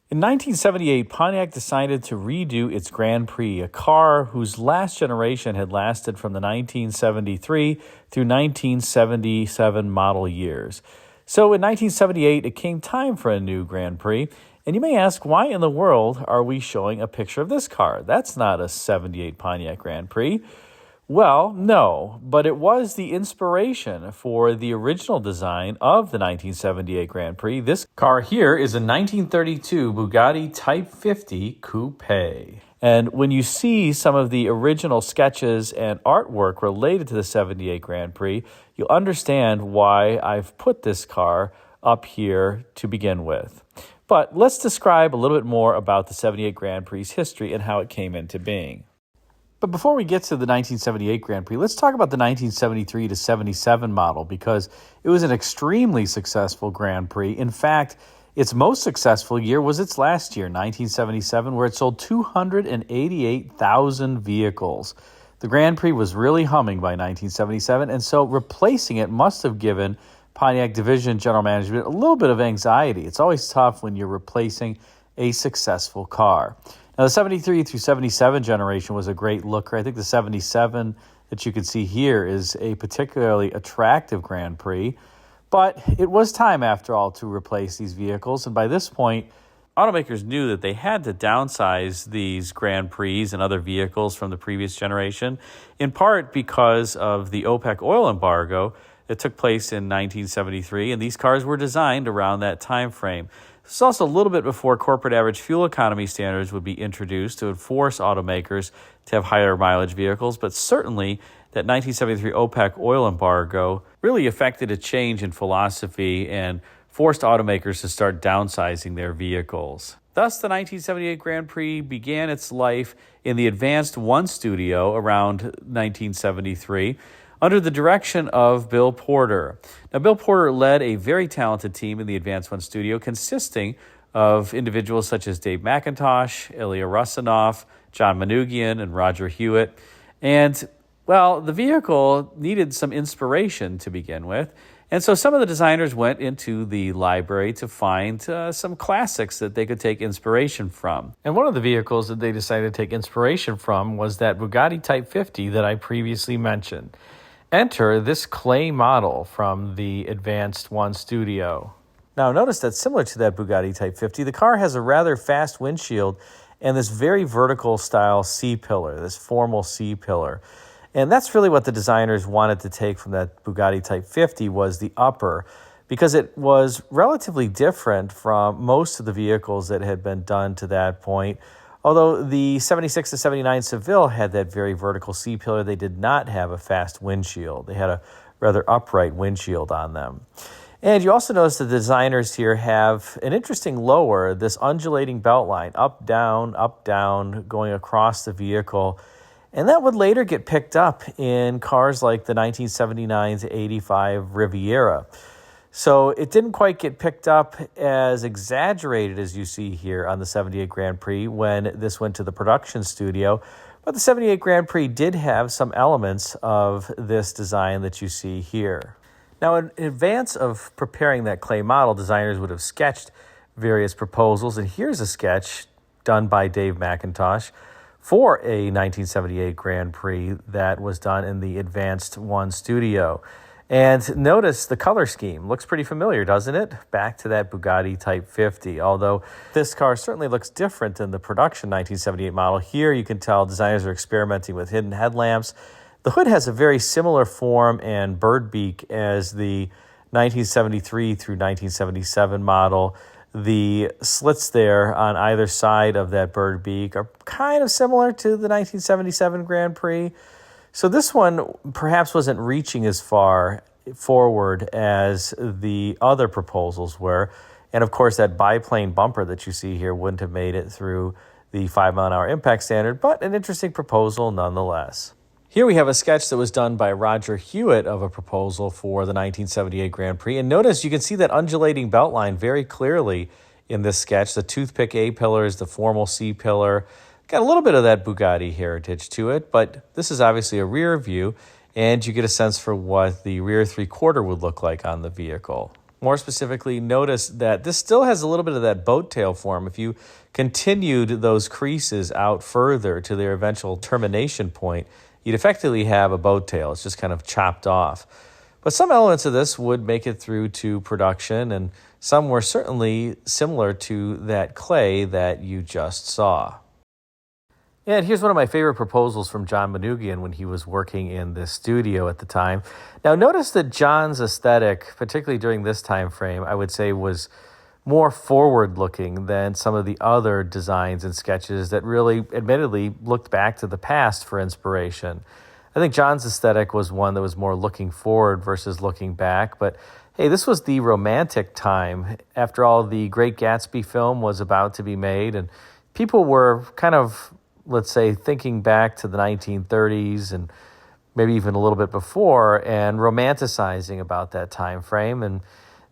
In 1978, Pontiac decided to redo its Grand Prix, a car whose last generation had lasted from the 1973 through 1977 model years. So in 1978, it came time for a new Grand Prix, and you may ask, why in the world are we showing a picture of this car? That's not a 78 Pontiac Grand Prix. Well, no, but it was the inspiration for the original design of the 1978 Grand Prix. This car here is a 1932 Bugatti Type 50 Coupe. And when you see some of the original sketches and artwork related to the 78 Grand Prix, you'll understand why I've put this car up here to begin with. But let's describe a little bit more about the 78 Grand Prix's history and how it came into being. But before we get to the 1978 Grand Prix, let's talk about the 1973 to 77 model because it was an extremely successful Grand Prix. In fact, its most successful year was its last year, 1977, where it sold 288,000 vehicles. The Grand Prix was really humming by 1977, and so replacing it must have given Pontiac Division General Management a little bit of anxiety. It's always tough when you're replacing a successful car. Now, the 73 through 77 generation was a great looker. I think the 77 that you can see here is a particularly attractive Grand Prix. But it was time, after all, to replace these vehicles. And by this point, automakers knew that they had to downsize these Grand Prix and other vehicles from the previous generation, in part because of the OPEC oil embargo that took place in 1973. And these cars were designed around that time frame. This is also a little bit before corporate average fuel economy standards would be introduced to force automakers to have higher mileage vehicles, but certainly that 1973 OPEC oil embargo really affected a change in philosophy and forced automakers to start downsizing their vehicles. Thus, the 1978 Grand Prix began its life in the Advanced One studio around 1973, under the direction of Bill Porter. Now, Bill Porter led a very talented team in the Advanced One studio consisting of individuals such as Dave McIntosh, Ilya Rusinoff, John Manoogian, and Roger Hewitt. And, well, the vehicle needed some inspiration to begin with. And so some of the designers went into the library to find some classics that they could take inspiration from. And one of the vehicles that they decided to take inspiration from was that Bugatti Type 50 that I previously mentioned. Enter this clay model from the Advanced One studio. Now notice that similar to that Bugatti Type 50, the car has a rather fast windshield and this very vertical style C-pillar, this formal C-pillar. And that's really what the designers wanted to take from that Bugatti Type 50 was the upper, because it was relatively different from most of the vehicles that had been done to that point. Although the 76 to 79 Seville had that very vertical C-pillar, they did not have a fast windshield. They had a rather upright windshield on them. And you also notice the designers here have an interesting lower, this undulating belt line, up, down, going across the vehicle. And that would later get picked up in cars like the 1979 to 85 Riviera. So it didn't quite get picked up as exaggerated as you see here on the 78 Grand Prix when this went to the production studio. But the 78 Grand Prix did have some elements of this design that you see here. Now, in advance of preparing that clay model, designers would have sketched various proposals. And here's a sketch done by Dave McIntosh for a 1978 Grand Prix that was done in the Advanced One studio. And notice the color scheme. Looks pretty familiar, doesn't it? Back to that Bugatti Type 50. Although this car certainly looks different than the production 1978 model. Here you can tell designers are experimenting with hidden headlamps. The hood has a very similar form and bird beak as the 1973 through 1977 model. The slits there on either side of that bird beak are kind of similar to the 1977 Grand Prix. So this one perhaps wasn't reaching as far forward as the other proposals were. And of course, that biplane bumper that you see here wouldn't have made it through the 5-mile-an-hour impact standard, but an interesting proposal nonetheless. Here we have a sketch that was done by Roger Hewitt of a proposal for the 1978 Grand Prix. And notice you can see that undulating belt line very clearly in this sketch. The toothpick A-pillars, the formal C-pillar. Got a little bit of that Bugatti heritage to it, but this is obviously a rear view, and you get a sense for what the rear three-quarter would look like on the vehicle. More specifically, notice that this still has a little bit of that boat tail form. If you continued those creases out further to their eventual termination point, you'd effectively have a boat tail. It's just kind of chopped off. But some elements of this would make it through to production, and some were certainly similar to that clay that you just saw. And here's one of my favorite proposals from John Manoogian when he was working in this studio at the time. Now, notice that John's aesthetic, particularly during this time frame, I would say was more forward-looking than some of the other designs and sketches that really, admittedly, looked back to the past for inspiration. I think John's aesthetic was one that was more looking forward versus looking back. But, hey, this was the romantic time. After all, the Great Gatsby film was about to be made, and people were kind of, let's say, thinking back to the 1930s and maybe even a little bit before and romanticizing about that time frame. And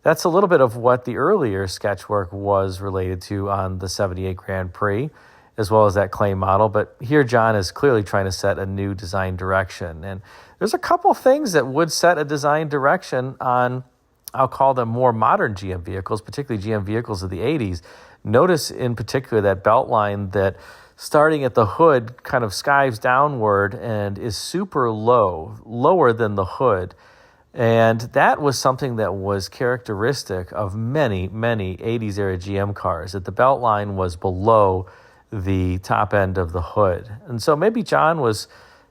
that's a little bit of what the earlier sketch work was related to on the 78 Grand Prix, as well as that clay model. But here John is clearly trying to set a new design direction. And there's a couple things that would set a design direction on, I'll call them more modern GM vehicles, particularly GM vehicles of the 80s. Notice in particular that belt line that starting at the hood kind of skives downward and is super low, lower than the hood. And that was something that was characteristic of many, many 80s era GM cars, that the belt line was below the top end of the hood. And so maybe John was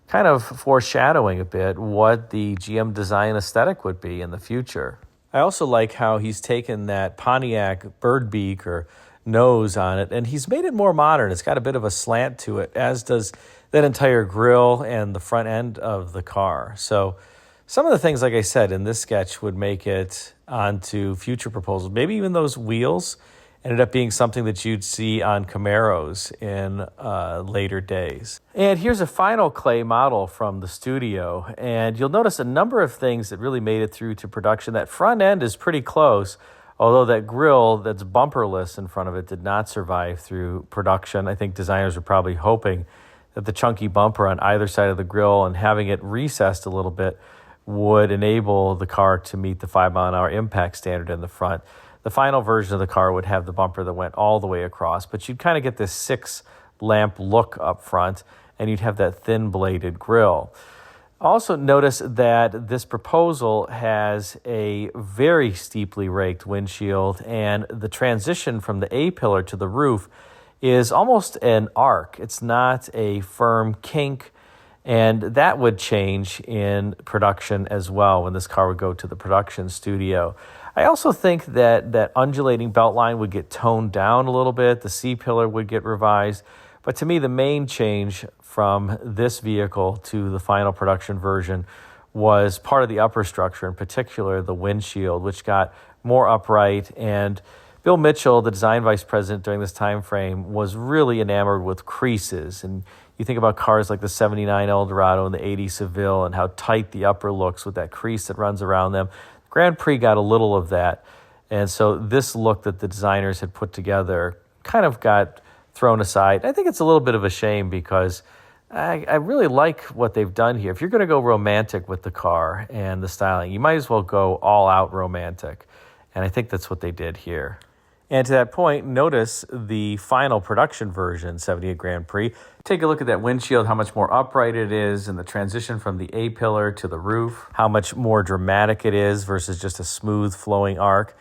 kind of foreshadowing a bit what the GM design aesthetic would be in the future. I also like how he's taken that Pontiac bird beak or nose on it, and he's made it more modern. It's got a bit of a slant to it, as does that entire grille and the front end of the car. So some of the things, like I said, in this sketch would make it onto future proposals. Maybe even those wheels ended up being something that you'd see on Camaros in later days. And here's a final clay model from the studio, and you'll notice a number of things that really made it through to production. That front end is pretty close, although that grille that's bumperless in front of it did not survive through production. I think designers were probably hoping that the chunky bumper on either side of the grille and having it recessed a little bit would enable the car to meet the 5-mile-an-hour impact standard in the front. The final version of the car would have the bumper that went all the way across, but you'd kind of get this 6-lamp look up front, and you'd have that thin-bladed grille. Also notice that this proposal has a very steeply raked windshield, and the transition from the A-pillar to the roof is almost an arc. It's not a firm kink, and that would change in production as well when this car would go to the production studio. I also think that that undulating belt line would get toned down a little bit. The C-pillar would get revised. But to me, the main change from this vehicle to the final production version was part of the upper structure, in particular the windshield, which got more upright. And Bill Mitchell, the design vice president during this time frame, was really enamored with creases. And you think about cars like the 79 Eldorado and the 80 Seville and how tight the upper looks with that crease that runs around them. Grand Prix got a little of that. And so this look that the designers had put together kind of got thrown aside. I think it's a little bit of a shame because I really like what they've done here. If you're going to go romantic with the car and the styling, you might as well go all out romantic. And I think that's what they did here. And to that point, notice the final production version, 78 Grand Prix. Take a look at that windshield, how much more upright it is, and the transition from the A-pillar to the roof, how much more dramatic it is versus just a smooth flowing arc.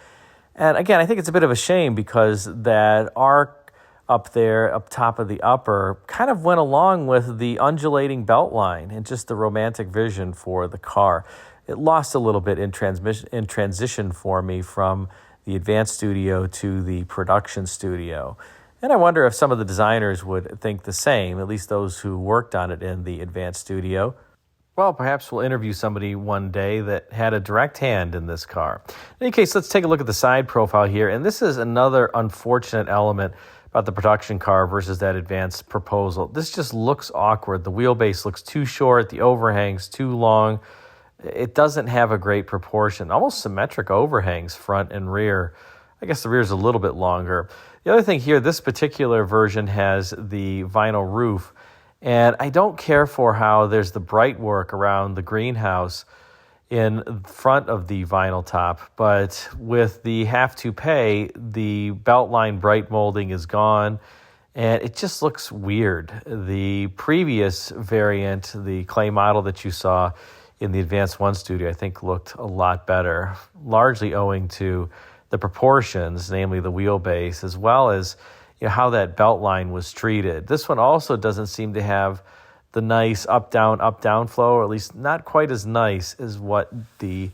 And again, I think it's a bit of a shame because that arc up there, up top of the upper, kind of went along with the undulating belt line and just the romantic vision for the car. It lost a little bit in transition for me from the advanced studio to the production studio. And I wonder if some of the designers would think the same, at least those who worked on it in the advanced studio. Well, perhaps we'll interview somebody one day that had a direct hand in this car. In any case, let's take a look at the side profile here. And this is another unfortunate element about the production car versus that advanced proposal. This just looks awkward. The wheelbase looks too short. The overhang's too long. It doesn't have a great proportion. Almost symmetric overhangs front and rear. I guess the rear is a little bit longer. The other thing here, this particular version has the vinyl roof. And I don't care for how there's the bright work around the greenhouse. in front of the vinyl top, but with the half toupe, the beltline bright molding is gone, and it just looks weird. The previous variant, the clay model that you saw in the Advanced One Studio, I think looked a lot better, largely owing to the proportions, namely the wheelbase, as well as how that beltline was treated. This one also doesn't seem to have the nice up-down flow, or at least not quite as nice as what the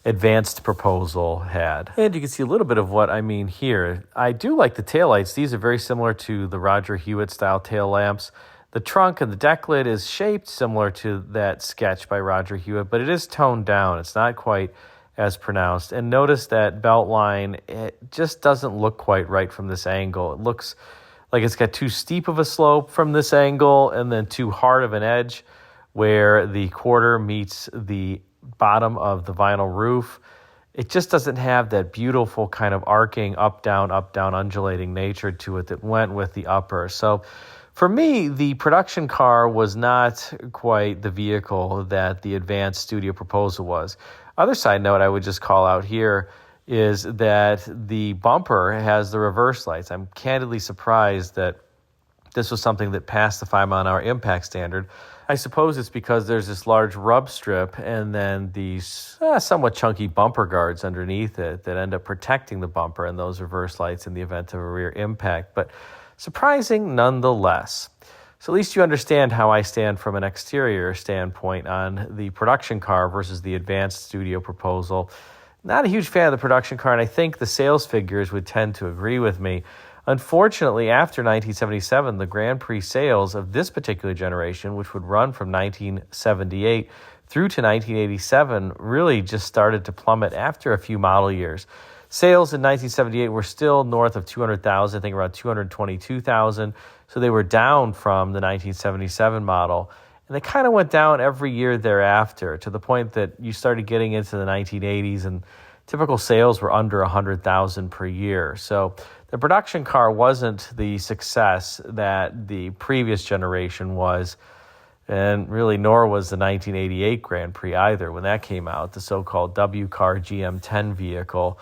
advanced proposal had. And you can see a little bit of what I mean here. I do like the taillights. These are very similar to the Roger Hewitt style tail lamps. The trunk and the deck lid is shaped similar to that sketch by Roger Hewitt, but it is toned down. It's not quite as pronounced. And notice that belt line, it just doesn't look quite right from this angle. It looks like it's got too steep of a slope from this angle and then too hard of an edge where the quarter meets the bottom of the vinyl roof. It just doesn't have that beautiful kind of arcing up, down, undulating nature to it that went with the upper. So for me, the production car was not quite the vehicle that the Advanced Studio proposal was. Other side note I would just call out here is that the bumper has the reverse lights. I'm candidly surprised that this was something that passed the 5-mile-an-hour impact standard. I suppose it's because there's this large rub strip and then these somewhat chunky bumper guards underneath it that end up protecting the bumper and those reverse lights in the event of a rear impact. But surprising nonetheless. So at least you understand how I stand from an exterior standpoint on the production car versus the Advanced Studio proposal. Not a huge fan of the production car, and I think the sales figures would tend to agree with me. Unfortunately, after 1977, the Grand Prix sales of this particular generation, which would run from 1978 through to 1987, really just started to plummet after a few model years. Sales in 1978 were still north of 200,000, I think around 222,000, so they were down from the 1977 model. And they kind of went down every year thereafter to the point that you started getting into the 1980s and typical sales were under 100,000 per year. So the production car wasn't the success that the previous generation was, and really nor was the 1988 Grand Prix either when that came out, the so-called W-Car GM10 vehicle.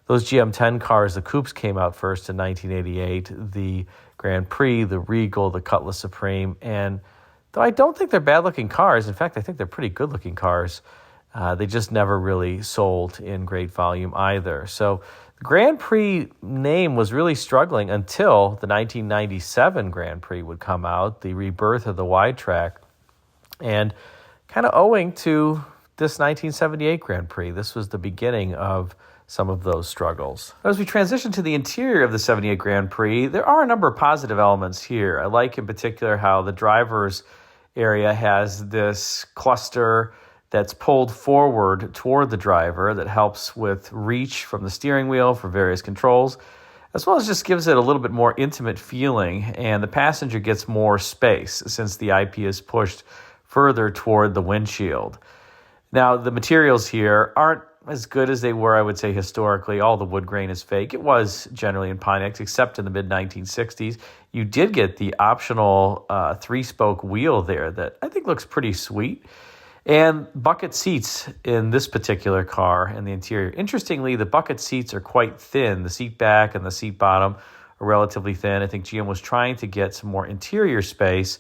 Those GM10 cars, the Coupes came out first in 1988, the Grand Prix, the Regal, the Cutlass Supreme, and though I don't think they're bad-looking cars. In fact, I think they're pretty good-looking cars. They just never really sold in great volume either. So the Grand Prix name was really struggling until the 1997 Grand Prix would come out, the rebirth of the wide track. And kind of owing to this 1978 Grand Prix, this was the beginning of some of those struggles. As we transition to the interior of the 78 Grand Prix, there are a number of positive elements here. I like in particular how the driver's area has this cluster that's pulled forward toward the driver that helps with reach from the steering wheel for various controls, as well as just gives it a little bit more intimate feeling, and the passenger gets more space since the IP is pushed further toward the windshield. Now, the materials here aren't as good as they were, I would say, historically. All the wood grain is fake. It was generally in Pontiacs, except in the mid-1960s. You did get the optional 3-spoke wheel there that I think looks pretty sweet. And bucket seats in this particular car and the interior. Interestingly, the bucket seats are quite thin. The seat back and the seat bottom are relatively thin. I think GM was trying to get some more interior space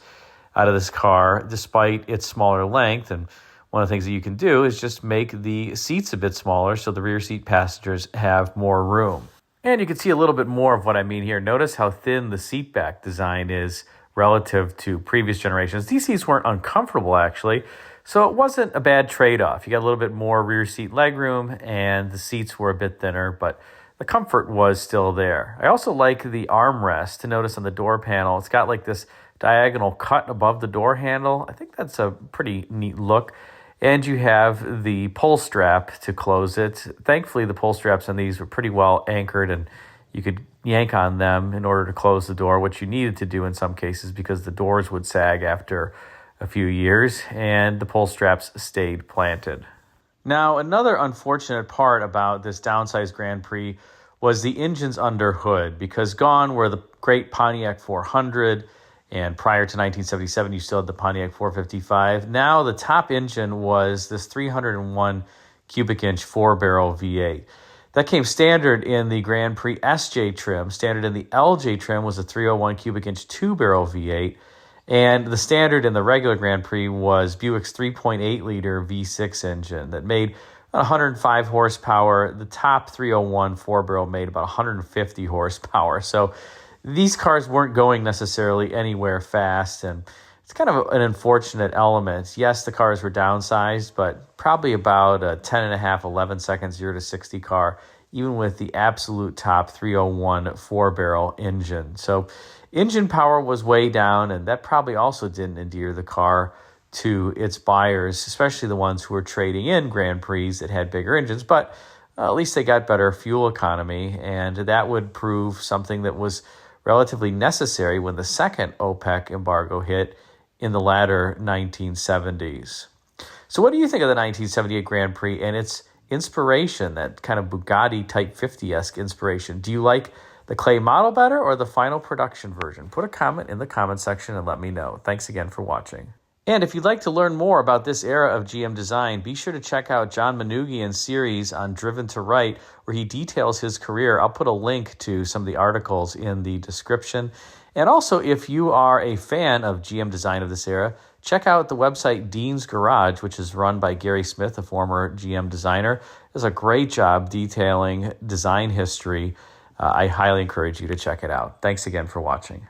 out of this car despite its smaller length. And one of the things that you can do is just make the seats a bit smaller so the rear seat passengers have more room. And you can see a little bit more of what I mean here. Notice how thin the seat back design is relative to previous generations. These seats weren't uncomfortable, actually, so it wasn't a bad trade-off. You got a little bit more rear seat legroom, and the seats were a bit thinner, but the comfort was still there. I also like the armrest. To notice on the door panel, it's got like this diagonal cut above the door handle. I think that's a pretty neat look. And you have the pull strap to close it. Thankfully, the pull straps on these were pretty well anchored, and you could yank on them in order to close the door, which you needed to do in some cases because the doors would sag after a few years, and the pull straps stayed planted. Now, another unfortunate part about this downsized Grand Prix was the engines under hood, because gone were the great Pontiac 400 And prior to 1977, you still had the Pontiac 455. Now the top engine was this 301 cubic inch 4-barrel V8. That came standard in the Grand Prix SJ trim. Standard in the LJ trim was a 301 cubic inch 2-barrel V8. And the standard in the regular Grand Prix was Buick's 3.8-liter V6 engine that made about 105 horsepower. The top 301 4-barrel made about 150 horsepower. So these cars weren't going necessarily anywhere fast, and it's kind of an unfortunate element. Yes, the cars were downsized, but probably about a 10.5, 11 second 0 to 60 car, even with the absolute top 301 4-barrel engine. So engine power was way down, and that probably also didn't endear the car to its buyers, especially the ones who were trading in Grand Prix that had bigger engines. But at least they got better fuel economy, and that would prove something that was relatively necessary when the second OPEC embargo hit in the latter 1970s. So what do you think of the 1978 Grand Prix and its inspiration, that kind of Bugatti Type 50-esque inspiration? Do you like the clay model better or the final production version? Put a comment in the comment section and let me know. Thanks again for watching. And if you'd like to learn more about this era of GM design, be sure to check out John Manoogian's series on Driven to Right, where he details his career. I'll put a link to some of the articles in the description. And also, if you are a fan of GM design of this era, check out the website Dean's Garage, which is run by Gary Smith, a former GM designer. Does a great job detailing design history. I highly encourage you to check it out. Thanks again for watching.